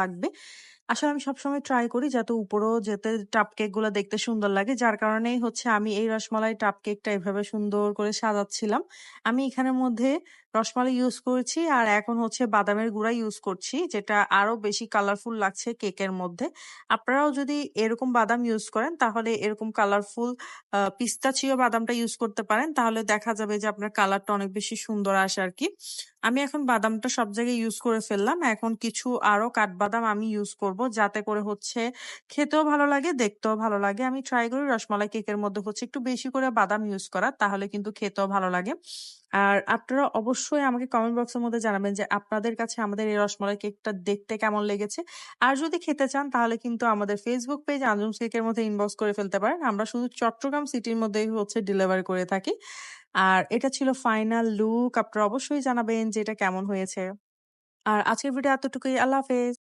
লাগবে। আসলে আমি সবসময় ট্রাই করি যাতে উপরেও যাতে টাপ কেক গুলা দেখতে সুন্দর লাগে। যার কারণেই হচ্ছে আমি এই রসমালাই টাপ কেকটা এভাবে সুন্দর করে সাজাচ্ছিলাম। আমি এখানের মধ্যে রসমালাই ইউজ করেছি আর এখন হচ্ছে বাদামের গুঁড়া ইউজ করছি, যেটা আরো বেশি কালারফুল লাগছে কেকের মধ্যে। আপনারাও যদি এরকম বাদাম ইউজ করেন তাহলে এরকম কালারফুল পিস্তাচিও বাদামটা ইউজ করতে পারেন। তাহলে দেখা যাবে যে আপনার কালারটা অনেক বেশি সুন্দর আসে আরকি। আমি এখন বাদামটা সব জায়গায় ইউজ করে ফেললাম। এখন কিছু আরো কাঠবাদাম আমি ইউজ করব যাতে করে হচ্ছে খেতেও ভালো লাগে, দেখতেও ভালো লাগে। আমি ট্রাই করি রসমালাই কেকের মধ্যে হচ্ছে একটু বেশি করে বাদাম ইউজ করার, তাহলে কিন্তু খেতেও ভালো লাগে। আর আপনারা অবশ্যই আমাকে কমেন্ট বক্সের মধ্যে জানাবেন যে আপনাদের কাছে আমাদের এই রসমালাই কেকটা দেখতে কেমন লেগেছে। আর যদি খেতে চান তাহলে কিন্তু আমাদের ফেসবুক পেজ আঞ্জুমস কেকের মধ্যে ইনবক্স করে ফেলতে পারেন। আমরা শুধু চট্টগ্রাম সিটির মধ্যেই হচ্ছে ডেলিভারি করে থাকি। আর এটা ছিল ফাইনাল লুক। আপনারা অবশ্যই জানাবেন যে এটা কেমন হয়েছে। আর আজকের ভিডিও এতটুকুই। আল্লাহ হাফেজ।